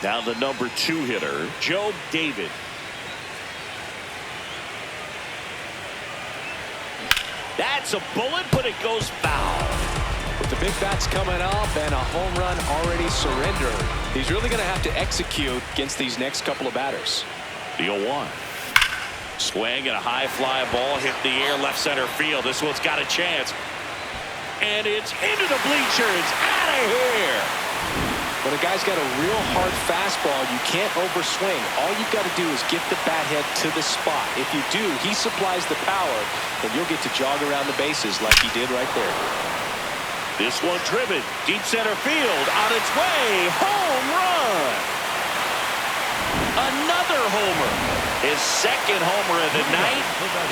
Now the number 2 hitter, Joe David. That's a bullet, but it goes foul. With the big bats coming up and a home run already surrendered, he's really going to have to execute against these next couple of batters. The 0-1. Swing and a high fly ball hit the air left center field. This one's got a chance. And it's into the bleachers. Out of here. When a guy's got a real hard fastball, you can't overswing. All you've got to do is get the bat head to the spot. If you do, he supplies the power, and you'll get to jog around the bases like he did right there. This one driven deep center field on its way. Home run. Another homer. His second homer of the night.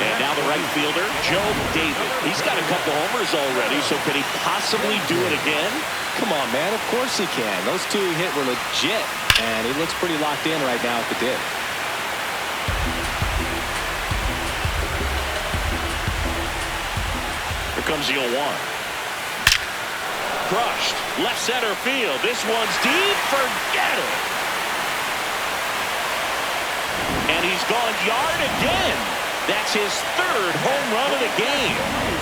And now the right fielder, Joe David. He's got a couple homers already, so could he possibly do it again? Come on, man. Of course he can. Those 2 he hit were legit, and he looks pretty locked in right now at the dip. Here comes the 0-1. Crushed. Left center field. This one's deep. Forget it. And he's gone yard again. That's his 3rd home run of the game.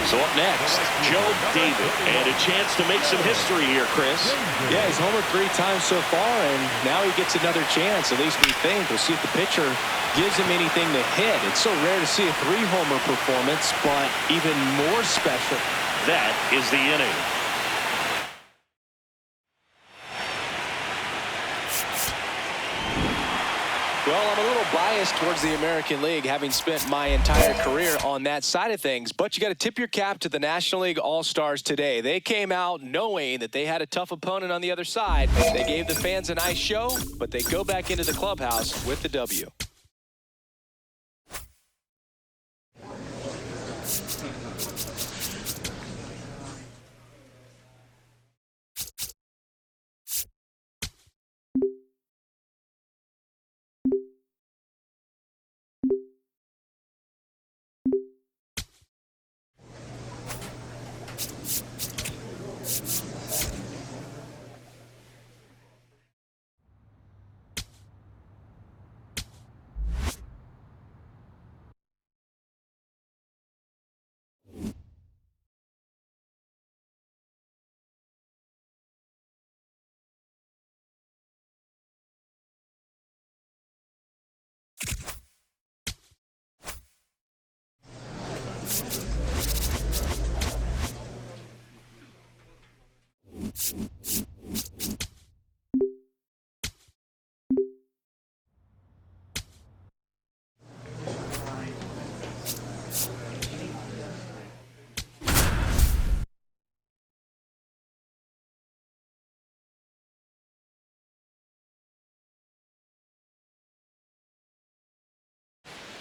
So up next, Joe David. And a chance to make some history here, Chris. Yeah, he's homered 3 times so far, and now he gets another chance. At least we think. We'll see if the pitcher gives him anything to hit. It's so rare to see a 3-homer performance, but even more special. That is the inning. Well, I'm a little biased towards the American League, having spent my entire career on that side of things. But you got to tip your cap to the National League All-Stars today. They came out knowing that they had a tough opponent on the other side. They gave the fans a nice show, but they go back into the clubhouse with the W.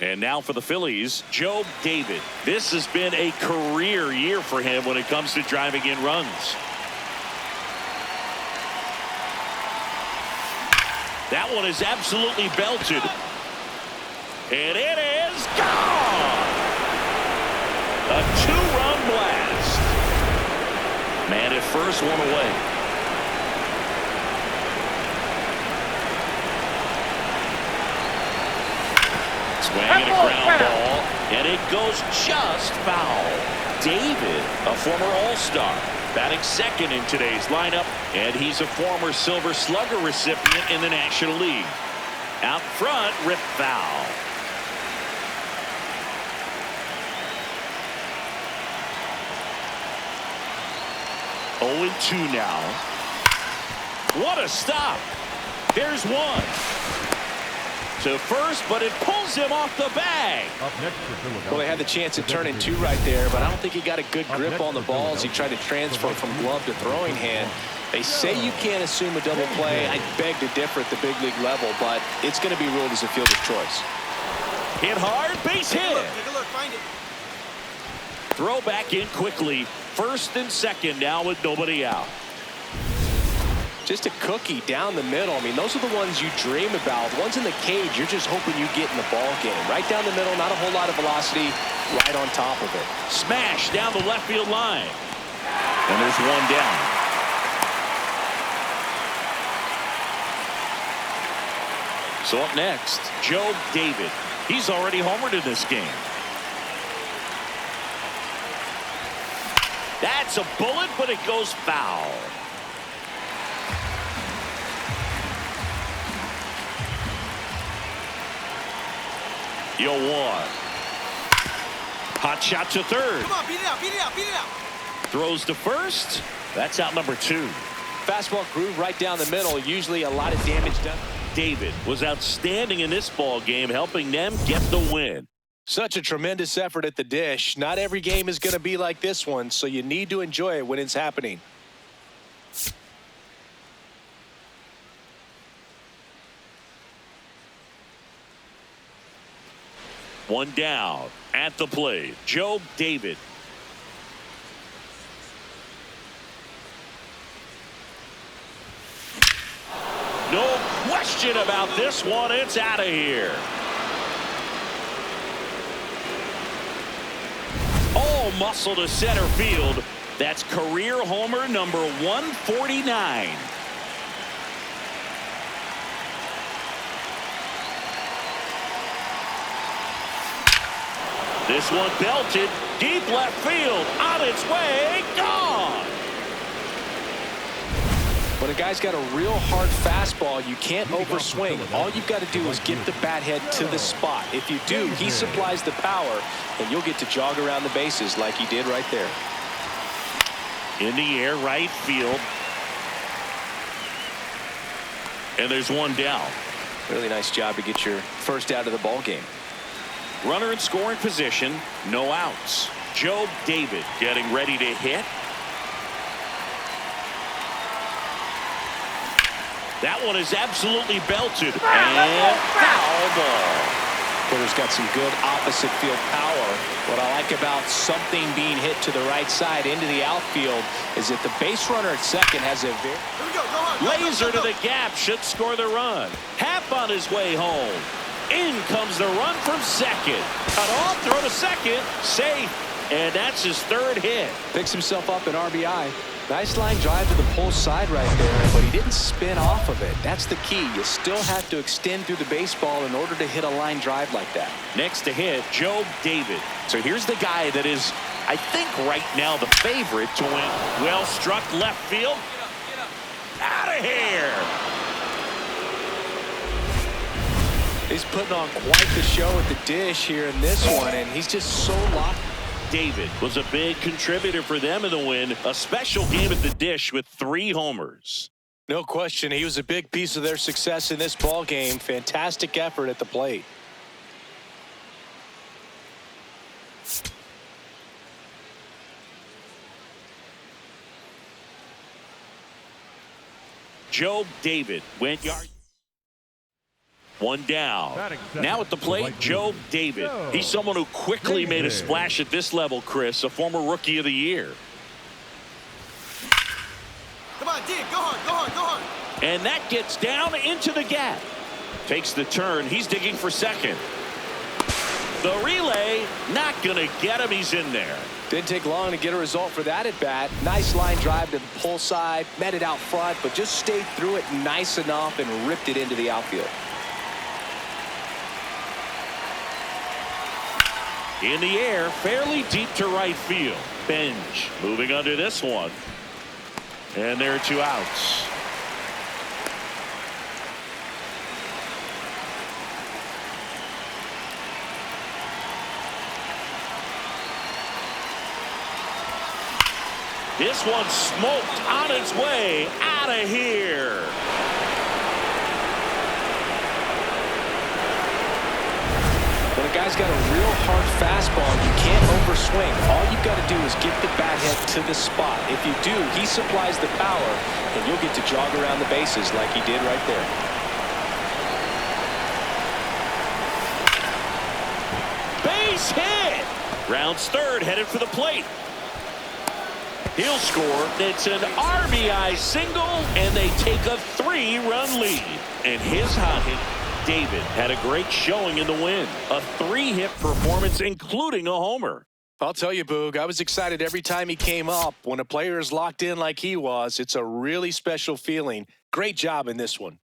And now for the Phillies, Joe David. This has been a career year for him when it comes to driving in runs. That one is absolutely belted. And it is gone. A 2-run blast. Man at first, one away. Swinging a ground ball, and it goes just foul. David, a former All-Star, batting second in today's lineup, and he's a former Silver Slugger recipient in the National League. Out front, rip foul. Oh, 2 now. What a stop. There's one. To first, but it pulls him off the bag. Well, they had the chance at turning 2 right there, but I don't think he got a good grip on the ball as he tried to transfer from glove to throwing hand. They say you can't assume a double play. I beg to differ at the big league level, but it's going to be ruled as a fielder's choice. Hit hard, base hit. Take a look, find it. Throw back in quickly. First and second now with nobody out. Just a cookie down the middle. I mean, those are the ones you dream about. The ones in the cage, you're just hoping you get in the ball game. Right down the middle, not a whole lot of velocity, right on top of it. Smash down the left field line. And there's one down. So up next, Joe David. He's already homered in this game. That's a bullet, but it goes foul. Yo, one. Hot shot to third. Come on, beat it out, beat it out, beat it out. Throws to first. That's out number 2. Fastball groove right down the middle. Usually a lot of damage done. David was outstanding in this ball game, helping them get the win. Such a tremendous effort at the dish. Not every game is going to be like this one, so you need to enjoy it when it's happening. One down at the plate, Joe David. No question about this one. It's out of here. All muscle to center field. That's career homer number 149. This one belted deep left field, on its way, gone. When a guy's got a real hard fastball, you can't overswing. All you've got to do is get the bat head to the spot. If you do, he supplies the power, and you'll get to jog around the bases like he did right there. In the air, right field. And there's one down. Really nice job to get your first out of the ball game. Runner in scoring position, no outs. Joe David getting ready to hit. That one is absolutely belted. And foul ball. Hitter's got some good opposite field power. What I like about something being hit to the right side into the outfield is that the base runner at second has a very laser to the gap, should score the run. Happ on his way home. In comes the run from second. Cut off, throw to second, safe. And that's his third hit. Picks himself up an RBI. Nice line drive to the pull side right there, but he didn't spin off of it. That's the key. You still have to extend through the baseball in order to hit a line drive like that. Next to hit, Joe David. So here's the guy that is, I think, right now the favorite to win. Well struck left field. Out of here. He's putting on quite the show at the dish here in this one, and he's just so locked. David was a big contributor for them in the win. A special game at the dish with 3 homers. No question. He was a big piece of their success in this ball game. Fantastic effort at the plate. Joe David went yard. One down. Now at the plate, Joe David. He's someone who quickly made a splash at this level, Chris, a former Rookie of the Year. Come on, dig, go hard, go hard, go hard. And that gets down into the gap. Takes the turn. He's digging for second. The relay, not going to get him. He's in there. Didn't take long to get a result for that at bat. Nice line drive to the pull side, met it out front, but just stayed through it nice enough and ripped it into the outfield. In the air, fairly deep to right field. Bench moving under this one. And there are 2 outs. This one smoked on its way out of here. When a guy's got a real hard fastball, you can't overswing. All you've got to do is get the bat head to the spot. If you do, he supplies the power, and you'll get to jog around the bases like he did right there. Base hit. Rounds third, headed for the plate. He'll score. It's an RBI single, and they take a 3-run lead. And his hot hit, David, had a great showing in the win. A 3-hit performance, including a homer. I'll tell you, Boog, I was excited every time he came up. When a player is locked in like he was, it's a really special feeling. Great job in this one.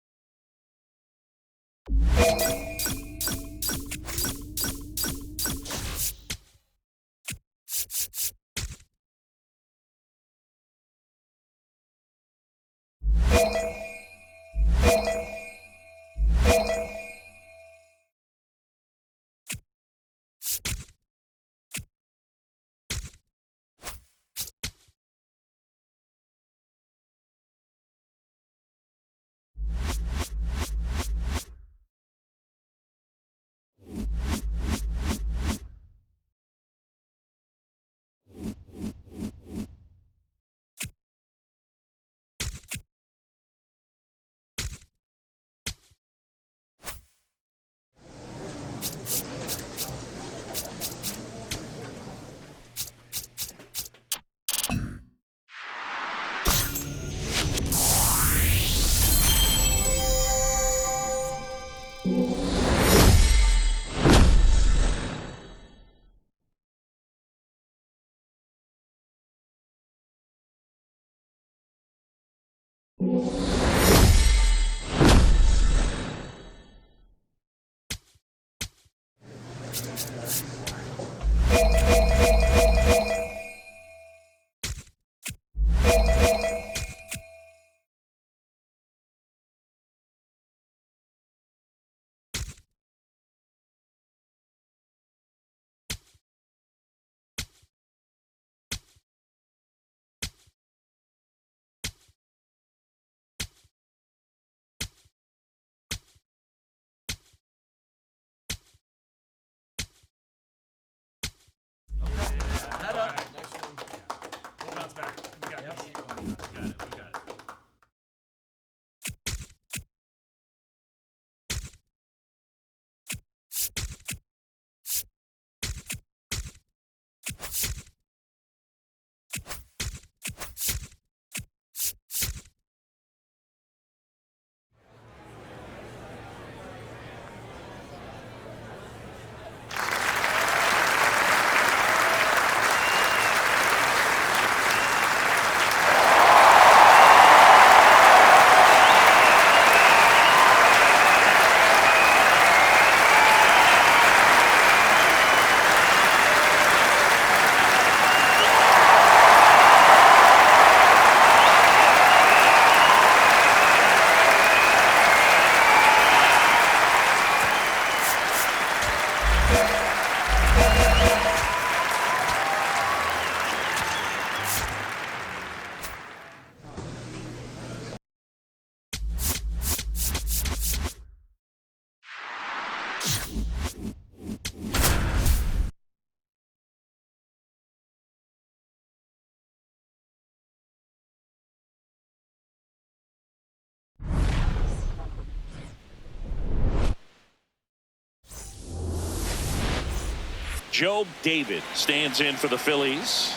Joe David stands in for the Phillies.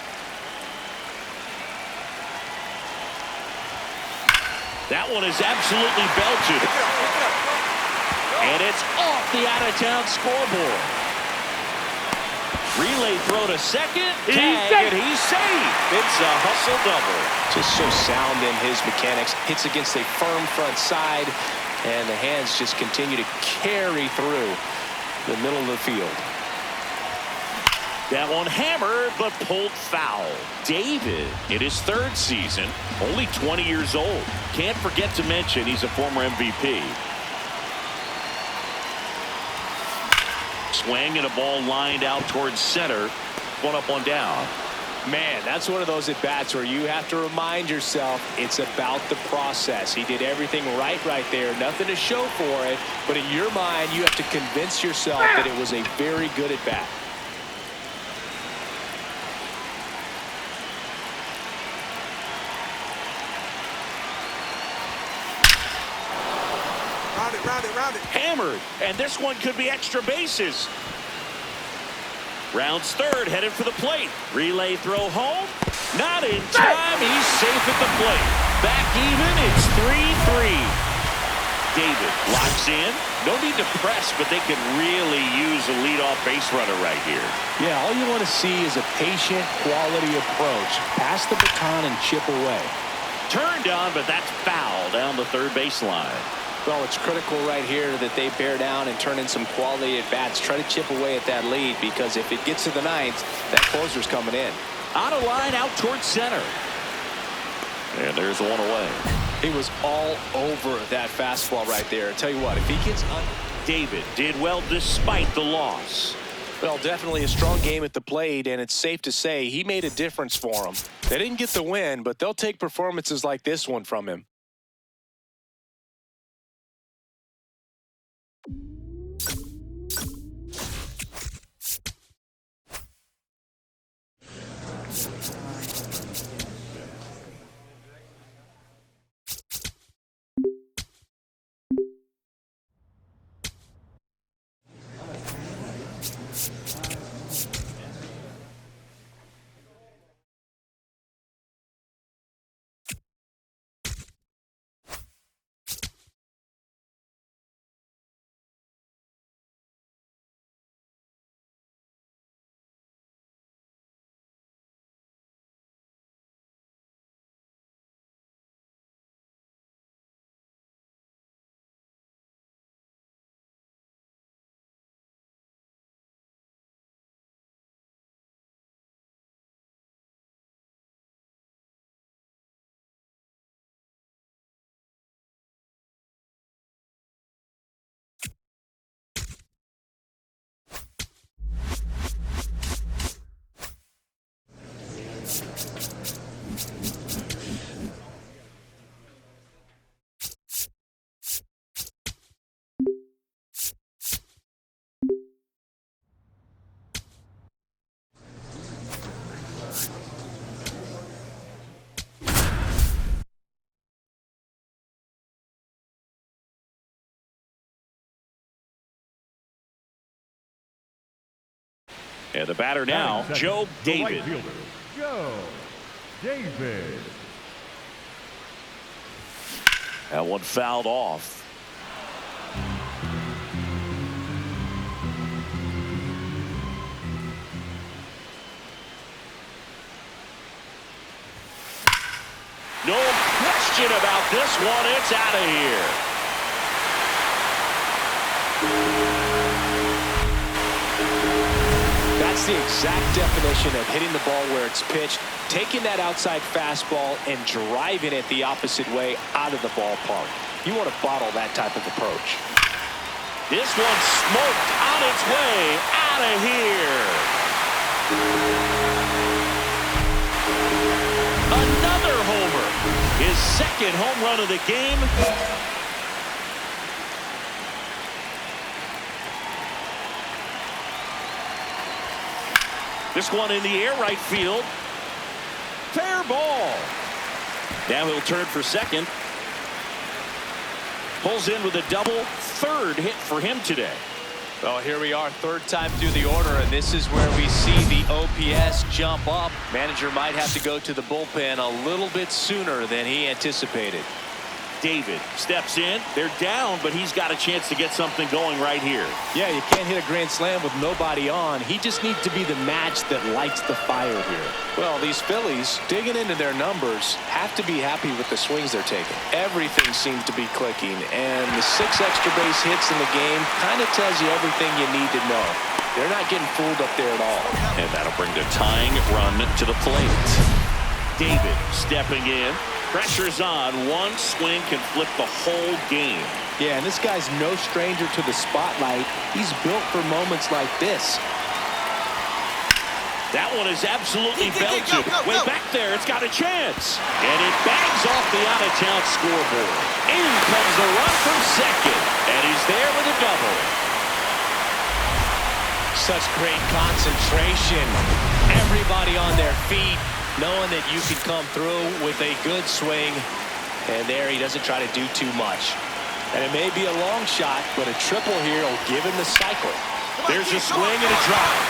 That one is absolutely belted. And it's off the out-of-town scoreboard. Relay throw to second. Tag, and he's safe. It's a hustle double. Just so sound in his mechanics. Hits against a firm front side, and the hands just continue to carry through the middle of the field. That one hammered, but pulled foul. David, in his third season, only 20 years old. Can't forget to mention he's a former MVP. Swing and a ball lined out towards center. One up, one down. Man, that's one of those at-bats where you have to remind yourself it's about the process. He did everything right there. Nothing to show for it. But in your mind, you have to convince yourself that it was a very good at-bat. Round it. Hammered, and this one could be extra bases. Rounds third, headed for the plate. Relay throw home. Not in time. He's safe at the plate. Back even. It's 3-3. David locks in. No need to press, but they can really use a leadoff base runner right here. Yeah, all you want to see is a patient, quality approach. Pass the baton and chip away. Turned on, but that's foul down the third baseline. Well, it's critical right here that they bear down and turn in some quality at-bats. Try to chip away at that lead, because if it gets to the ninth, that closer's coming in. On a line out towards center. And there's one away. He was all over that fastball right there. I tell you what, if he gets on... David did well despite the loss. Well, definitely a strong game at the plate, and it's safe to say he made a difference for them. They didn't get the win, but they'll take performances like this one from him. And the batter now, Joe David. Joe David. That one fouled off. No question about this one. It's out of here. That's the exact definition of hitting the ball where it's pitched, taking that outside fastball and driving it the opposite way out of the ballpark. You want to bottle that type of approach. This one smoked on its way out of here. Another homer. His second home run of the game. This one in the air, right field. Fair ball. Now he'll turn for second. Pulls in with a double. Third hit for him today. Well, here we are, third time through the order, and this is where we see the OPS jump up. Manager might have to go to the bullpen a little bit sooner than he anticipated. David steps in. They're down, but he's got a chance to get something going right here. Yeah, you can't hit a grand slam with nobody on. He just needs to be the match that lights the fire here. Well, these Phillies, digging into their numbers, have to be happy with the swings they're taking. Everything seems to be clicking, and the 6 extra base hits in the game kind of tells you everything you need to know. They're not getting fooled up there at all. And that'll bring the tying run to the plate. David stepping in. Pressure's on. One swing can flip the whole game. Yeah, and this guy's no stranger to the spotlight. He's built for moments like this. That one is absolutely belted. Way back there, it's got a chance. And it bangs off the out-of-town scoreboard. In comes the run from second. And he's there with a double. Such great concentration. Everybody on their feet, knowing that you can come through with a good swing. And there he doesn't try to do too much. And it may be a long shot, but a triple here will give him the cycle. There's a swing and a drive.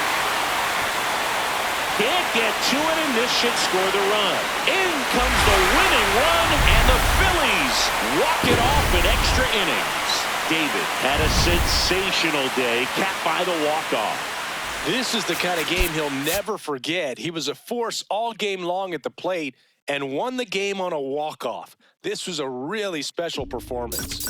Can't get to it, and this should score the run. In comes the winning run, and the Phillies walk it off in extra innings. David had a sensational day, capped by the walk-off. This is the kind of game he'll never forget. He was a force all game long at the plate and won the game on a walk-off. This was a really special performance.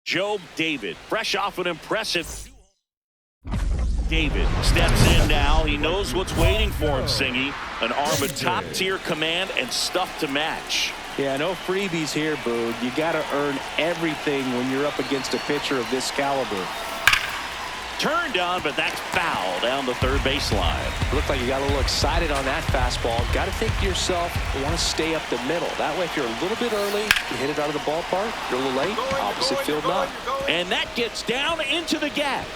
Joe David, fresh off an impressive. David steps in now. He knows what's waiting for him, Singy. An arm of top-tier command and stuff to match. Yeah, no freebies here, Boog. You got to earn everything when you're up against a pitcher of this caliber. Turned on, but that's foul down the third baseline. Looked like you got a little excited on that fastball. Got to think to yourself, you want to stay up the middle. That way, if you're a little bit early, you hit it out of the ballpark. You're a little late, opposite field not. And that gets down into the gap.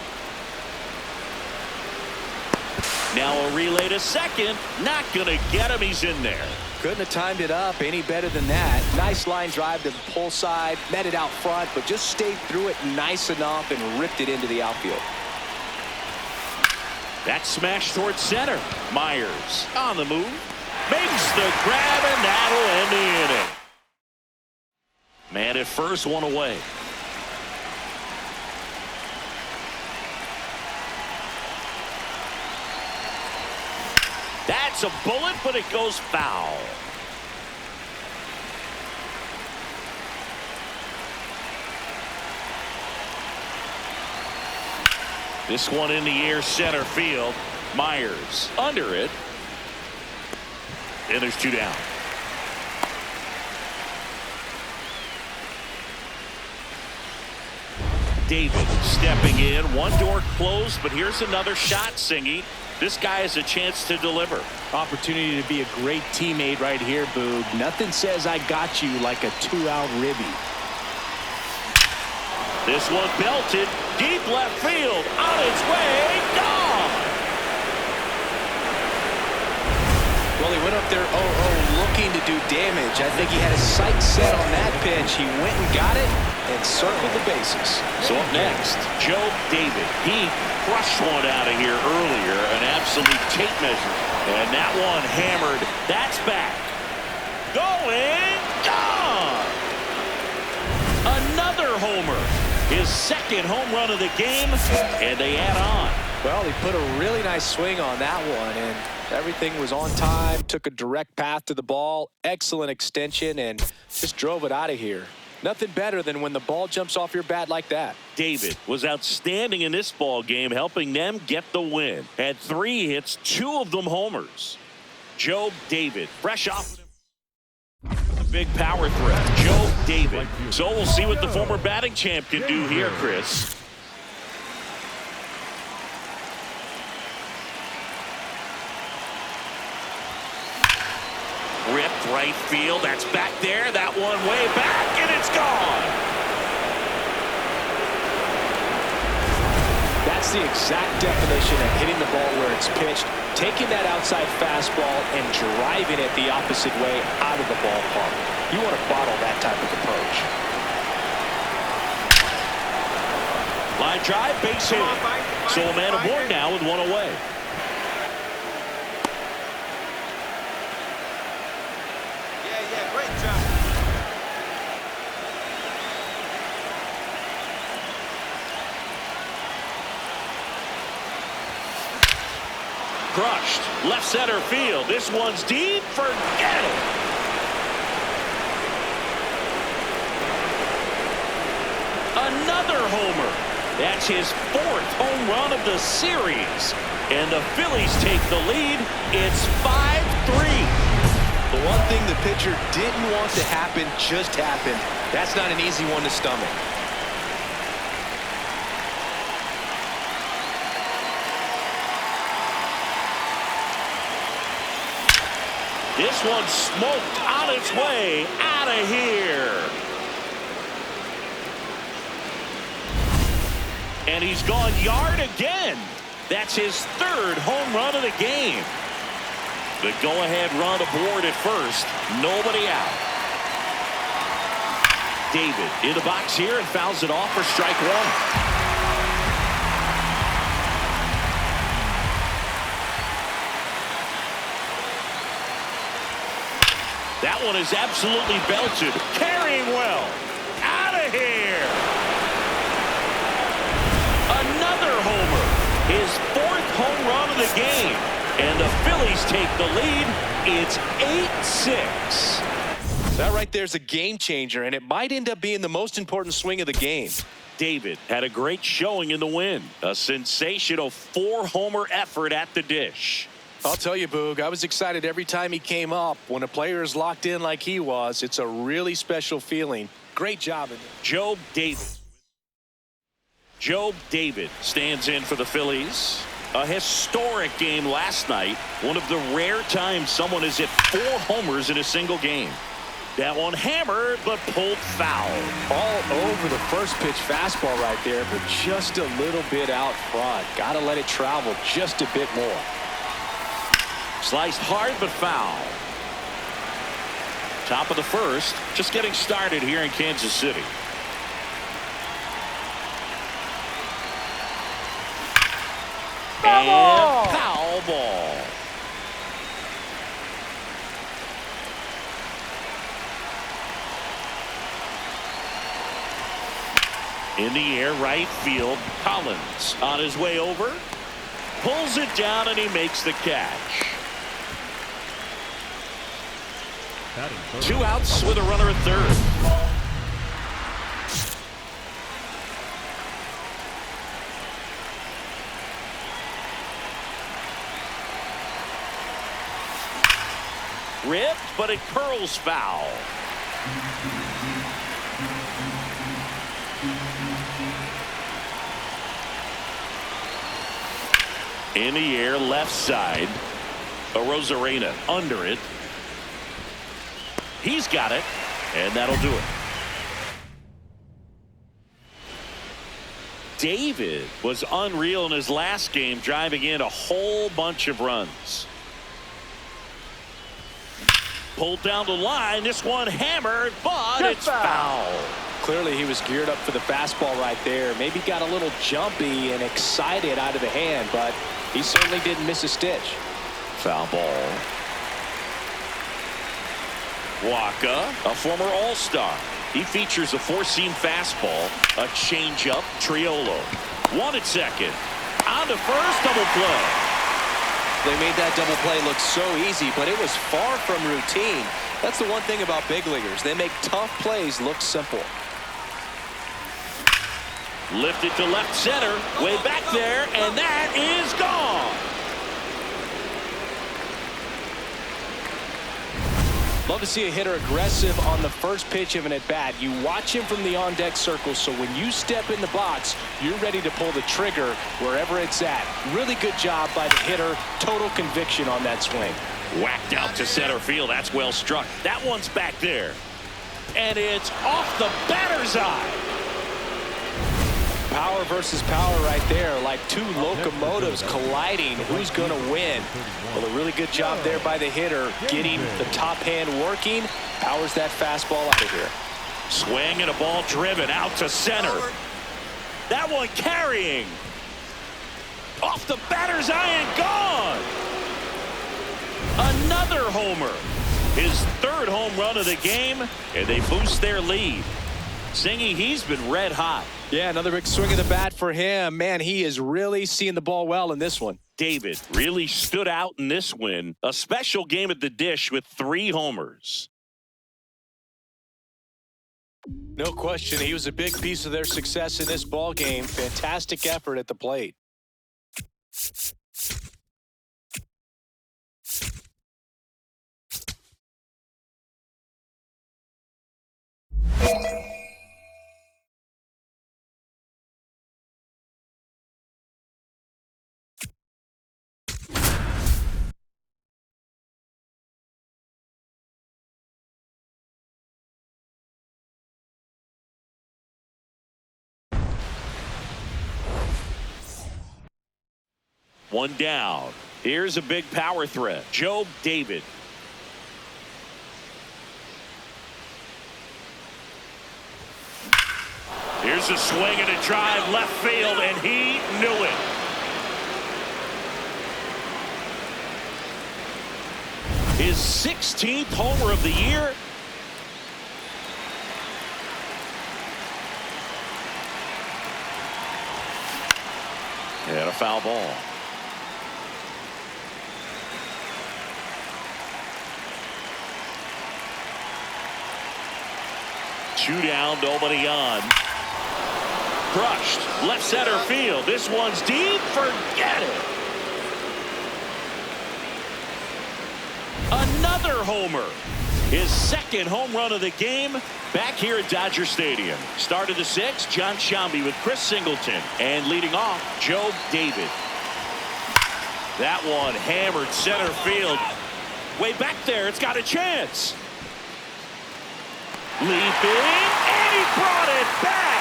Now a relay to second. Not going to get him. He's in there. Couldn't have timed it up any better than that. Nice line drive to the pull side. Met it out front, but just stayed through it nice enough and ripped it into the outfield. That smash towards center. Myers on the move. Makes the grab, and that'll end the inning. Man at first, one away. That's a bullet, but it goes foul. This one in the air, center field. Myers under it. And there's two down. David stepping in. One door closed, but here's another shot, Singy. This guy has a chance to deliver. Opportunity to be a great teammate right here, Boog. Nothing says I got you like a 2-out ribby. This one belted. Deep left field. On its way. Gone. Well, he went up there 0-0 looking to do damage. I think he had his sights set on that pitch. He went and got it and circled the bases. So up next, Joe David. He crushed one out of here earlier. An absolute tape measure. And that one hammered. That's back. Going. Gone. Another homer. His second home run of the game. And they add on. Well, he put a really nice swing on that one, and everything was on time. Took a direct path to the ball. Excellent extension, and just drove it out of here. Nothing better than when the ball jumps off your bat like that. David was outstanding in this ball game, helping them get the win. Had 3 hits, 2 of them homers. Joe David, fresh off a big power threat. Joe David. So we'll see what the former batting champ can do here, Chris. Ripped right field. That's back there. That one way back, and it's gone. That's the exact definition of hitting the ball where it's pitched, taking that outside fastball and driving it the opposite way out of the ballpark. You want to bottle that type of approach. Line drive, base hit. So a man aboard now with one away. Great job. Crushed. Left center field. This one's deep. Forget it. Another homer. That's his 4th home run of the series. And the Phillies take the lead. It's 5-3. The one thing the pitcher didn't want to happen just happened. That's not an easy one to stomach. This one smoked on its way out of here. And he's gone yard again. That's his 3rd home run of the game. The go-ahead run aboard at first. Nobody out. David in the box here and fouls it off for strike 1. That one is absolutely belted. Carrying well. Out of here. Another homer. His 4th home run of the game. And the Phillies take the lead. It's 8-6. That right there is a game changer, and it might end up being the most important swing of the game. David had a great showing in the win. A sensational 4-homer effort at the dish. I'll tell you, Boog, I was excited every time he came up. When a player is locked in like he was, it's a really special feeling. Great job. Job David. Job David stands in for the Phillies. A historic game last night. One of the rare times someone has hit 4 homers in a single game. That one hammered, but pulled foul. All over the first pitch fastball right there, but just a little bit out front. Got to let it travel just a bit more. Sliced hard, but foul. Top of the first, just getting started here in Kansas City. And foul ball. In the air, right field. Collins on his way over. Pulls it down, and he makes the catch. 2 outs with a runner at third. Ripped, but it curls foul. In the air, left side. Arozarena under it. He's got it, and that'll do it. David was unreal in his last game, driving in a whole bunch of runs. Pulled down the line. This one hammered, but it's foul. Clearly he was geared up for the fastball right there. Maybe got a little jumpy and excited out of the hand, but he certainly didn't miss a stitch. Foul ball. Waka, a former All-Star. He features a 4-seam fastball, a changeup, Triolo. 1 at second. On to first, double play. They made that double play look so easy, but it was far from routine. That's the one thing about big leaguers. They make tough plays look simple. Lifted to left center, way back there, and that is gone. Love to see a hitter aggressive on the first pitch of an at-bat. You watch him from the on-deck circle, so when you step in the box, you're ready to pull the trigger wherever it's at. Really good job by the hitter. Total conviction on that swing. Whacked out to center field. That's well struck. That one's back there. And it's off the batter's eye. Power versus power right there, like 2 locomotives colliding. Who's going to win? Well, a really good job there by the hitter, getting the top hand working. Powers that fastball out of here. Swing and a ball driven out to center. That one carrying. Off the batter's eye and gone. Another homer. His 3rd home run of the game, and they boost their lead. Singy, he's been red hot. Yeah, another big swing of the bat for him. Man, he is really seeing the ball well in this one. David really stood out in this win. A special game at the dish with 3 homers. No question, he was a big piece of their success in this ball game. Fantastic effort at the plate. One down. Here's a big power threat. Job David. Here's a swing and a drive left field, and he knew it. His 16th homer of the year. And a foul ball. 2 down, nobody on. Crushed. Left center field. This one's deep. Forget it. Another homer. His second home run of the game back here at Dodger Stadium. Start of the 6th, John Sciambi with Chris Singleton. And leading off, Joe David. That one hammered center field. Way back there, it's got a chance. Leaping, and he brought it back.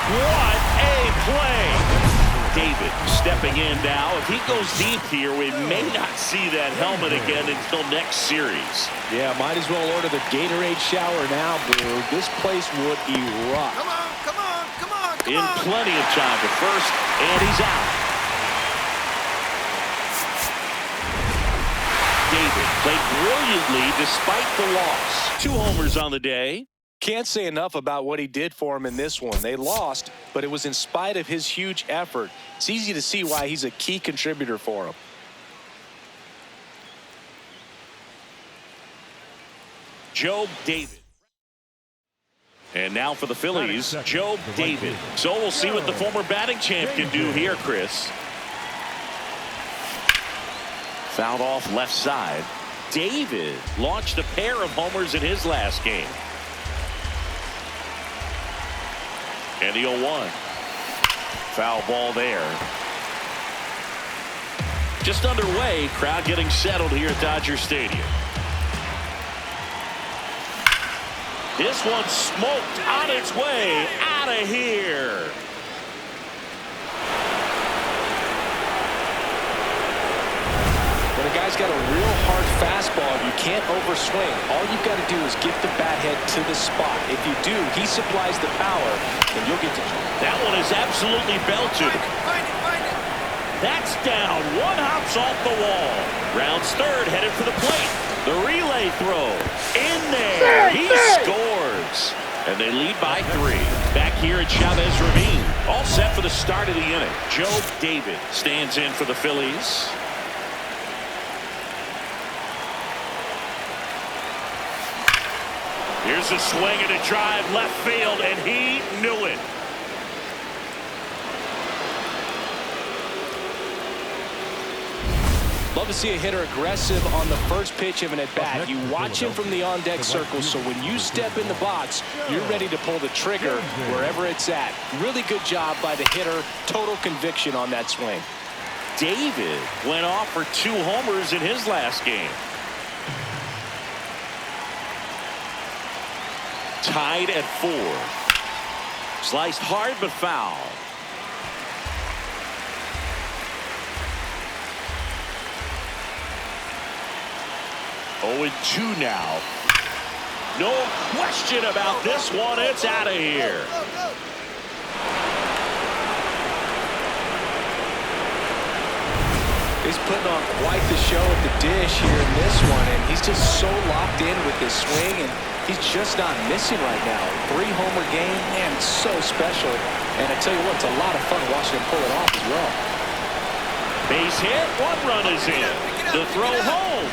What a play. David stepping in now. If he goes deep here, we may not see that helmet again until next series. Yeah, might as well order the Gatorade shower now, Blue. This place would erupt. Come on, come on, come on, come In on. plenty of time to first, and he's out. David played brilliantly despite the loss. 2 homers on the day. Can't say enough about what he did for him in this one. They lost, but it was in spite of his huge effort. It's easy to see why he's a key contributor for him. Joe David. And now for the Phillies, Joe David. So we'll see what the former batting champ can do here, Chris. Fouled off left side. David launched a pair of homers in his last game. And the 0-1. Foul ball there. Just underway, crowd getting settled here at Dodger Stadium. This one smoked on its way out of here. When a guy's got a real hard fastball, you can't overswing. All you've got to do is get the bat head to the spot. If you do, he supplies the power, and you'll get to. That one is absolutely belted. Find it, find it. That's down. One hops off the wall. Rounds third, headed for the plate. The relay throw. In there. He scores. And they lead by 3. Back here at Chavez Ravine. All set for the start of the inning. Joe David stands in for the Phillies. Here's a swing and a drive left field, and he knew it. Love to see a hitter aggressive on the first pitch of an at-bat. You watch him from the on-deck circle, so when you step in the box, you're ready to pull the trigger wherever it's at. Really good job by the hitter. Total conviction on that swing. David went off for 2 homers in his last game. Tied at 4. Sliced hard but foul. Oh, and 2 now. No question about this one. It's out of here. Go, go. He's putting on quite the show at the dish here in this one, and he's just so locked in with this swing, and he's just not missing right now. 3-homer game, man, it's so special. And I tell you what, it's a lot of fun watching him pull it off as well. Base hit. 1 run is in. The throw home.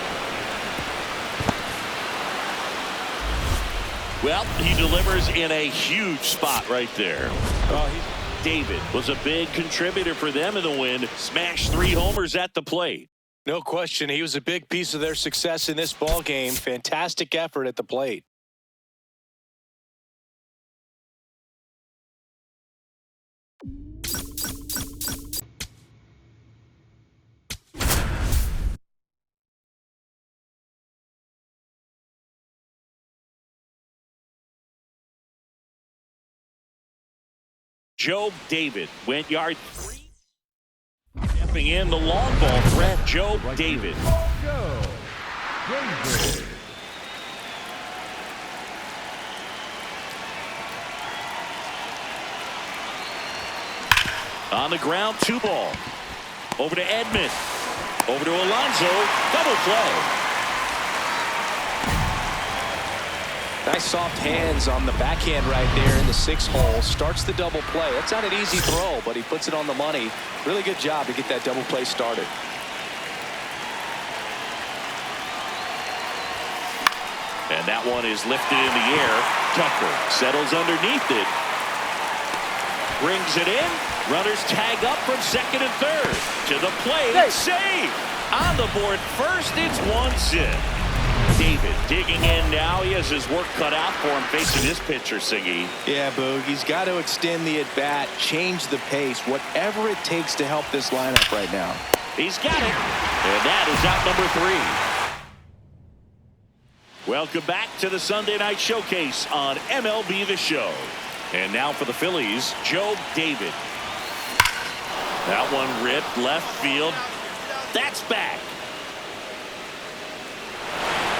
Well, he delivers in a huge spot right there. David was a big contributor for them in the win. Smashed 3 homers at the plate. No question, he was a big piece of their success in this ball game. Fantastic effort at the plate. Joe David went yard 3. Stepping in the long ball threat, Joe David. Joe David. On the ground, 2 ball. Over to Edman. Over to Alonso. Double play. Nice soft hands on the backhand right there in the 6th hole. Starts the double play. That's not an easy throw, but he puts it on the money. Really good job to get that double play started. And that one is lifted in the air. Tucker settles underneath it. Brings it in. Runners tag up from second and third. To the plate. Save. On the board first, it's 1-0. David digging in now. He has his work cut out for him facing this pitcher, Singy. Yeah, Boog. He's got to extend the at-bat, change the pace, whatever it takes to help this lineup right now. He's got it. And that is out number 3. Welcome back to the Sunday Night Showcase on MLB The Show. And now for the Phillies, Joe David. That one ripped left field. That's back.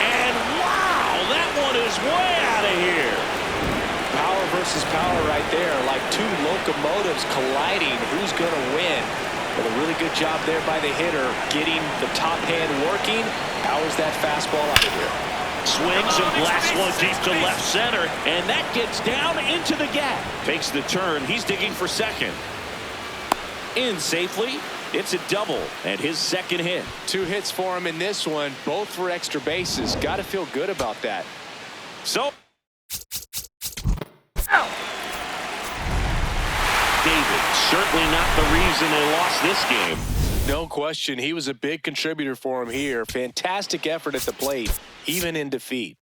And wow, that one is way out of here. Power versus power right there, like two locomotives colliding. Who's going to win? But a really good job there by the hitter, getting the top hand working. Powers that fastball out of here. Swings and blasts one deep to left center, and that gets down into the gap. Takes the turn. He's digging for second. In safely. It's a double and his second hit. 2 hits for him in this one, both for extra bases. Got to feel good about that. So David certainly not the reason they lost this game. No question. He was a big contributor for him here. Fantastic effort at the plate, even in defeat.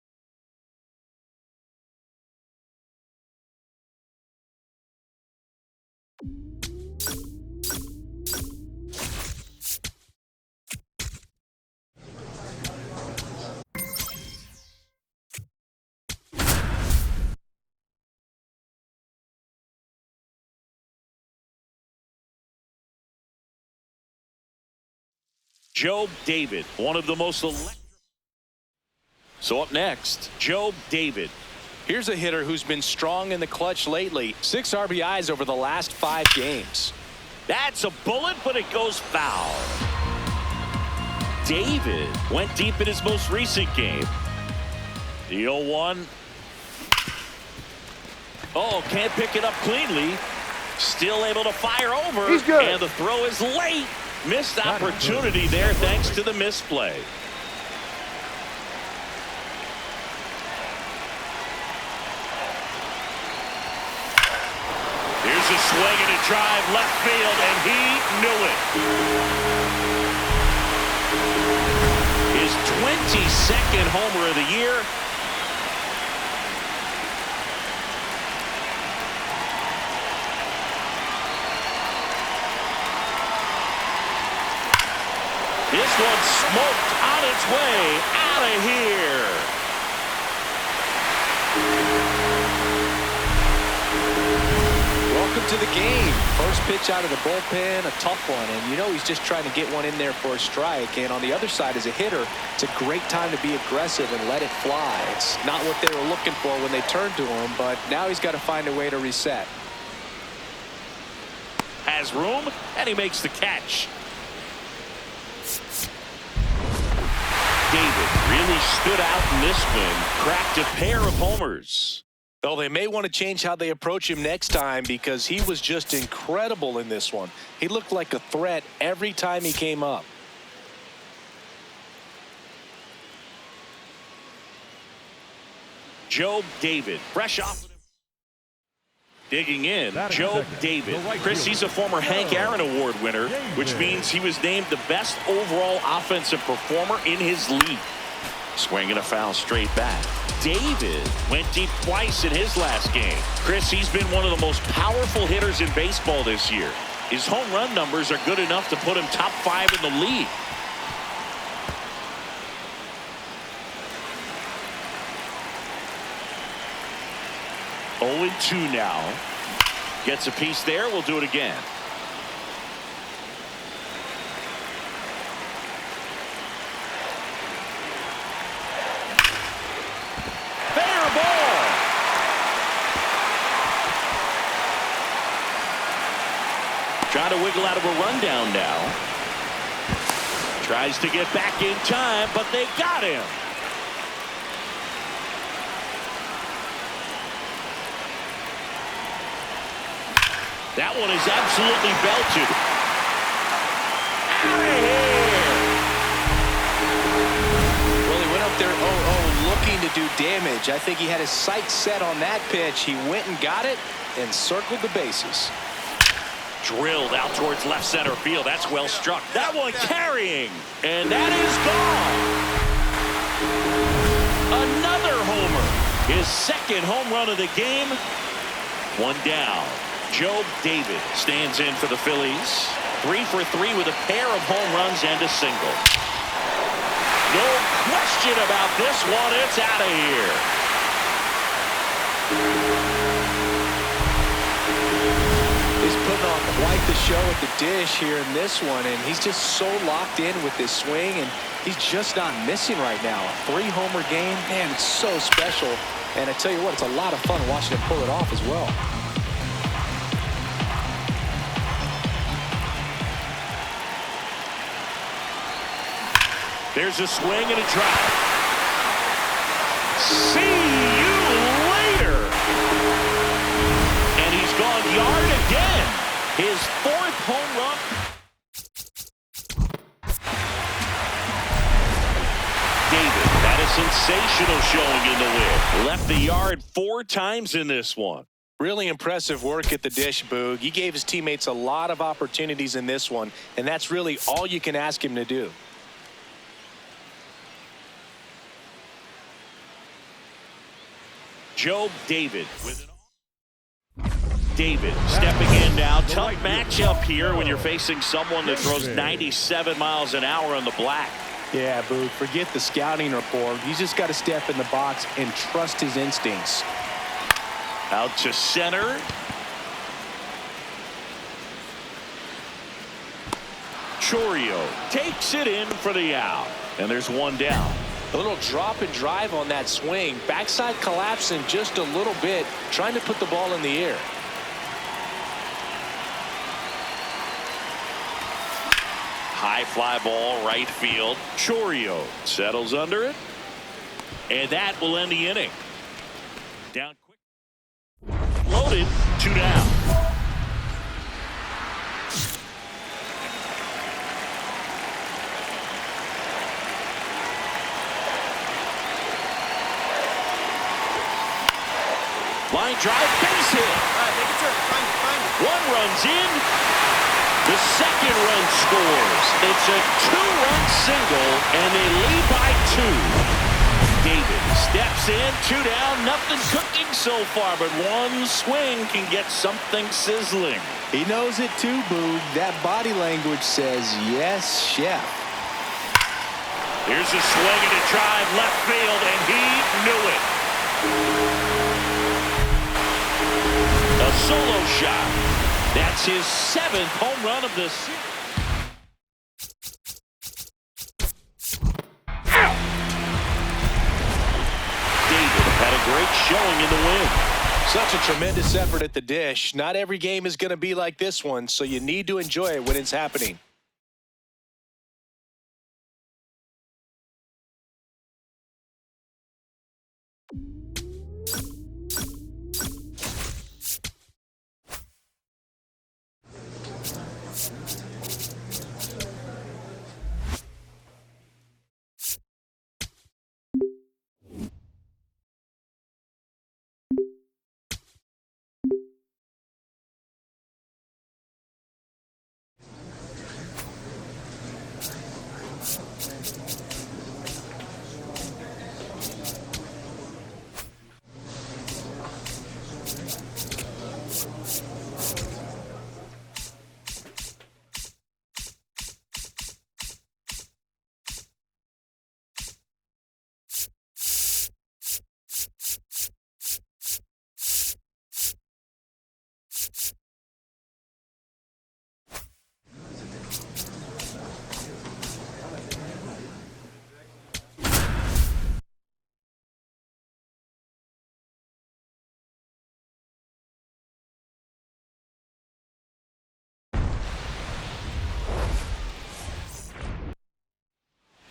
Joe David, one of the most electric. So up next, Joe David. Here's a hitter who's been strong in the clutch lately. 6 RBIs over the last 5 games. That's a bullet, but it goes foul. David went deep in his most recent game. The 0-1. Oh, can't pick it up cleanly. Still able to fire over. He's good. And the throw is late. Missed opportunity there thanks to the misplay. Here's a swing and a drive left field, and he knew it. His 22nd homer of the year. This one smoked on its way out of here. Welcome to the game. First pitch out of the bullpen, a tough one. And you know he's just trying to get one in there for a strike. And on the other side, as a hitter, it's a great time to be aggressive and let it fly. It's not what they were looking for when they turned to him, but now he's got to find a way to reset. Has room, and he makes the catch. David really stood out in this one, cracked a pair of homers. Well, they may want to change how they approach him next time because he was just incredible in this one. He looked like a threat every time he came up. Joe David, fresh off. Digging in, Joe David. Chris, he's a former Hank Aaron Award winner, which means he was named the best overall offensive performer in his league. Swinging a foul straight back. David went deep twice in his last game. Chris, he's been one of the most powerful hitters in baseball this year. His home run numbers are good enough to put him top 5 in the league. Oh, 2 now. Gets a piece there. We'll do it again. Fair ball. Trying to wiggle out of a rundown now. Tries to get back in time, but they got him. That one is absolutely belted. Out of here. Well, he went up there 0-0 looking to do damage. I think he had his sights set on that pitch. He went and got it and circled the bases. Drilled out towards left center field. That's well struck. That one carrying. And that is gone. Another homer. His second home run of the game. One down. Joe David stands in for the Phillies. 3 for 3 with a pair of home runs and a single. No question about this one. It's out of here. He's putting on quite the show at the dish here in this one, and he's just so locked in with this swing, and he's just not missing right now. A 3-homer game, man, it's so special. And I tell you what, it's a lot of fun watching him pull it off as well. There's a swing and a drive. See you later. And he's gone yard again. His 4th home run. David had a sensational showing in the win. Left the yard 4 times in this one. Really impressive work at the dish, Boog. He gave his teammates a lot of opportunities in this one, and that's really all you can ask him to do. Joe David with David stepping in now. Tough matchup here when you're facing someone that throws 97 miles an hour on the black. Yeah, Boog, forget the scouting report. He's just got to step in the box and trust his instincts. Out to center. Chorio takes it in for the out. And there's one down. A little drop and drive on that swing. Backside collapsing just a little bit, trying to put the ball in the air. High fly ball, right field. Chorio settles under it. And that will end the inning. Down quick. Loaded, 2 down. Line drive, base hit. All right, make a turn. Find it. One runs in. The second run scores. It's a 2-run single, and they lead by 2. David steps in, 2 down, nothing cooking so far, but one swing can get something sizzling. He knows it too, Boog. That body language says, yes, chef. Here's a swing and a drive left field, and he knew it. A solo shot. That's his 7th home run of the season. David had a great showing in the win. Such a tremendous effort at the dish. Not every game is going to be like this one, so you need to enjoy it when it's happening.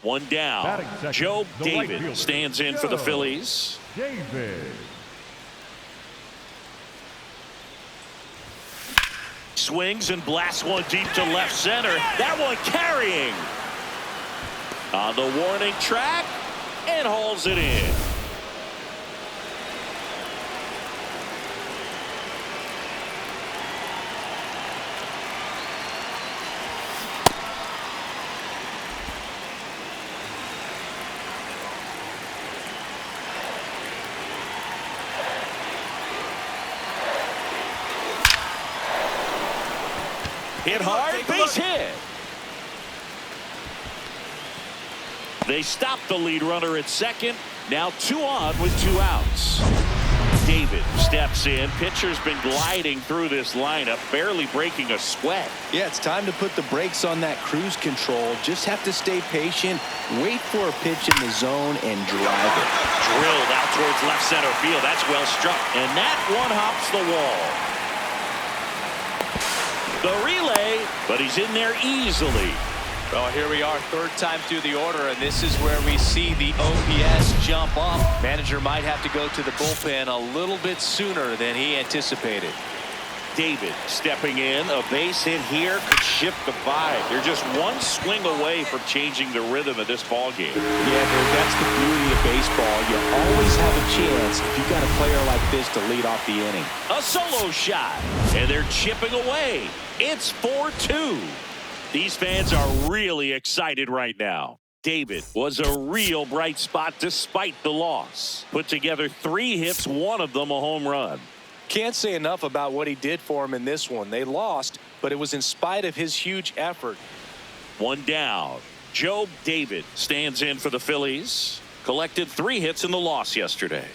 One down. Joe David stands in for the Phillies. David. Swings and blasts one deep to left center. That one carrying. On the warning track and hauls it in. Hit hard, base hit. They stop the lead runner at second. Now 2 on with 2 outs. David steps in. Pitcher's been gliding through this lineup, barely breaking a sweat. Yeah, it's time to put the brakes on that cruise control. Just have to stay patient, wait for a pitch in the zone, and drive it. Drilled out towards left center field. That's well struck. And that one hops the wall. The relay, but he's in there easily. Well, here we are, third time through the order, and this is where we see the OPS jump up. Manager might have to go to the bullpen a little bit sooner than he anticipated. David stepping in. A base hit here could shift the vibe. They're just one swing away from changing the rhythm of this ball game. Yeah, dude, that's the beauty of baseball. You always have a chance if you've got a player like this to lead off the inning. A solo shot, and they're chipping away. It's 4-2. These fans are really excited right now. David was a real bright spot despite the loss. Put together 3 hits, one of them a home run. Can't say enough about what he did for him in this one. They lost, but it was in spite of his huge effort. 1 down. Joe David stands in for the Phillies. Collected 3 hits in the loss yesterday.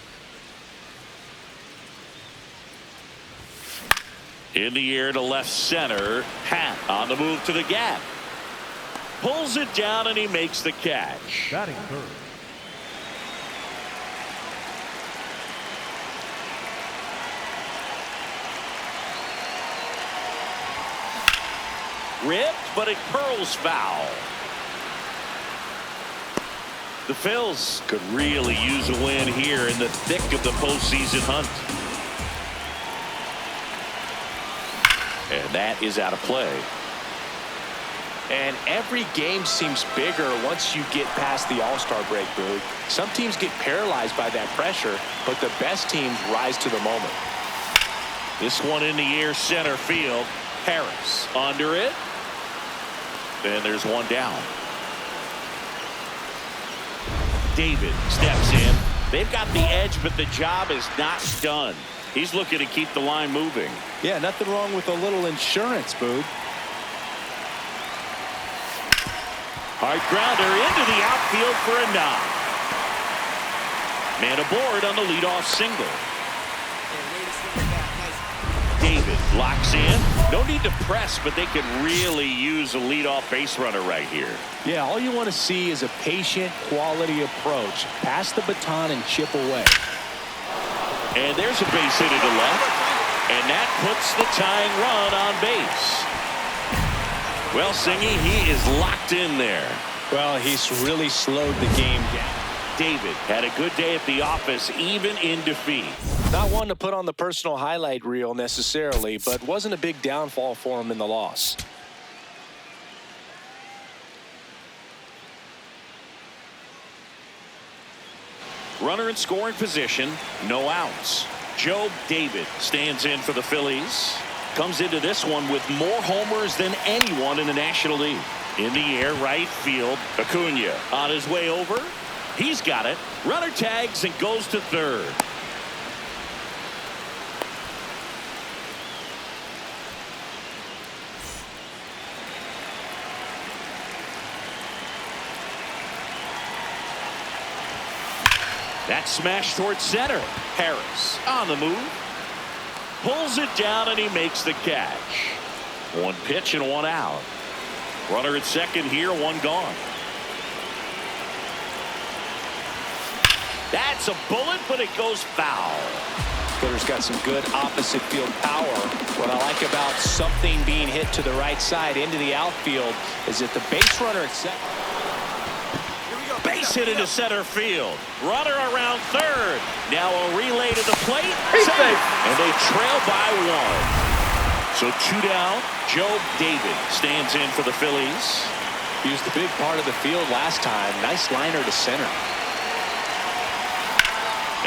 In the air to left center. Hat on the move to the gap. Pulls it down and he makes the catch. Batting third. Ripped, but it curls foul. The Phils could really use a win here in the thick of the postseason hunt. And that is out of play. And every game seems bigger once you get past the All-Star break, Boog. Some teams get paralyzed by that pressure, but the best teams rise to the moment. This one in the air center field. Harris under it. And there's 1 down. David steps in. They've got the edge, but the job is not done. He's looking to keep the line moving. Yeah, nothing wrong with a little insurance, Boog. Hard grounder into the outfield for a knock. Man aboard on the leadoff single. David locks in. No need to press, but they could really use a leadoff base runner right here. Yeah, all you want to see is a patient, quality approach. Pass the baton and chip away. And there's a base hit to the left. And that puts the tying run on base. Well, Singy, he is locked in there. Well, he's really slowed the game down. David had a good day at the office, even in defeat. Not one to put on the personal highlight reel necessarily, but wasn't a big downfall for him in the loss. Runner in scoring position, no outs. Joe David stands in for the Phillies. Comes into this one with more homers than anyone in the National League. In the air, right field. Acuna on his way over. He's got it. Runner tags and goes to third. That smash towards center. Harris on the move. Pulls it down and he makes the catch. 1 pitch and 1 out. Runner at second here, 1 gone. That's a bullet, but it goes foul. Hitter's got some good opposite field power. What I like about something being hit to the right side into the outfield is that the base runner at second. Base hit into center field. Runner around third. Now a relay to the plate. Safe. And they trail by 1. So 2 down. Joe David stands in for the Phillies. He was the big part of the field last time. Nice liner to center.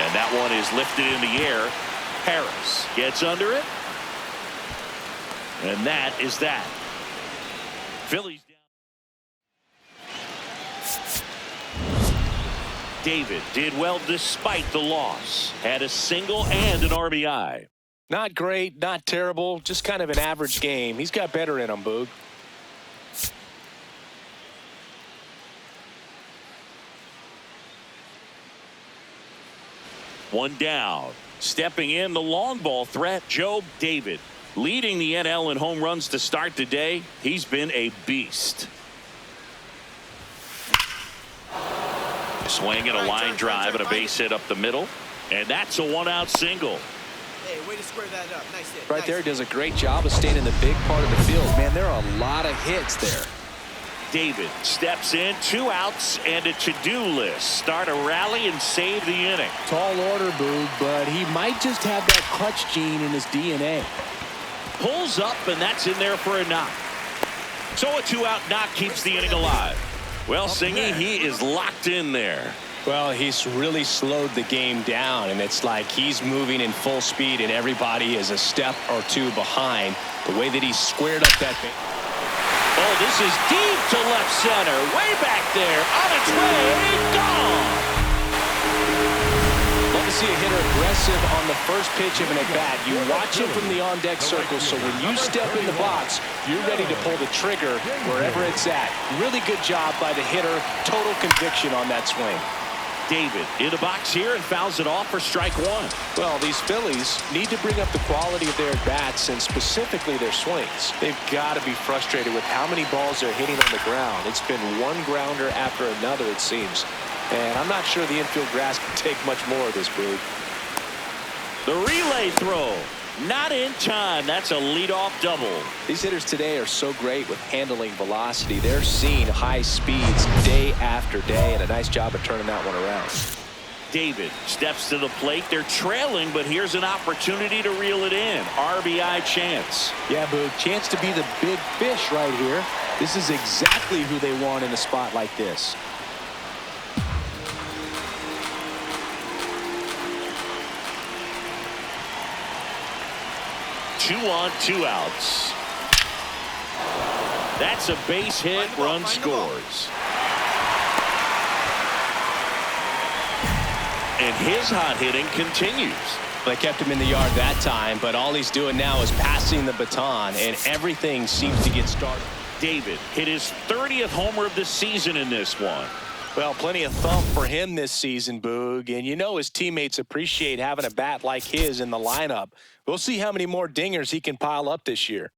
And that one is lifted in the air. Harris gets under it. And that is that. Phillies down. David did well despite the loss. Had a single and an RBI. Not great, not terrible, just kind of an average game. He's got better in him, Boog. One down. Stepping in, the long ball threat, Joe David. Leading the NL in home runs to start the day. He's been a beast. Swing and a line drive and a base hit up the middle. And that's a one-out single. Hey, way to square that up. Nice hit. Right nice there, hit. does a great job of staying in the big part of the field. Man, there are a lot of hits there. David steps in, 2 outs and a to-do list. Start a rally and save the inning. Tall order, Boog, but he might just have that clutch gene in his DNA. Pulls up, and that's in there for a knock. So a 2-out knock keeps the inning alive. Well, Singy, he is locked in there. Well, he's really slowed the game down, and it's like he's moving in full speed, and everybody is a step or two behind. The way that he squared up that thing. Oh, this is deep to left center. Way back there. On its way. Gone. Love to see a hitter aggressive on the first pitch of an at-bat. You watch him from the on-deck circle, so when you step in the box, you're ready to pull the trigger wherever it's at. Really good job by the hitter. Total conviction on that swing. David in the box here and fouls it off for strike 1. Well, these Phillies need to bring up the quality of their at-bats and specifically their swings. They've got to be frustrated with how many balls they're hitting on the ground. It's been one grounder after another, it seems. And I'm not sure the infield grass can take much more of this, Boog. The relay throw. Not in time. That's a leadoff double. These hitters today are so great with handling velocity. They're seeing high speeds day after day, and a nice job of turning that one around. David steps to the plate. They're trailing, but here's an opportunity to reel it in. RBI chance. Yeah, Boog, chance to be the big fish right here. This is exactly who they want in a spot like this. 2 on, 2 outs. That's a base hit. Run scores. And his hot hitting continues. They kept him in the yard that time, but all he's doing now is passing the baton, and everything seems to get started. David hit his 30th homer of the season in this one. Well, plenty of thump for him this season, Boog, and you know his teammates appreciate having a bat like his in the lineup. We'll see how many more dingers he can pile up this year.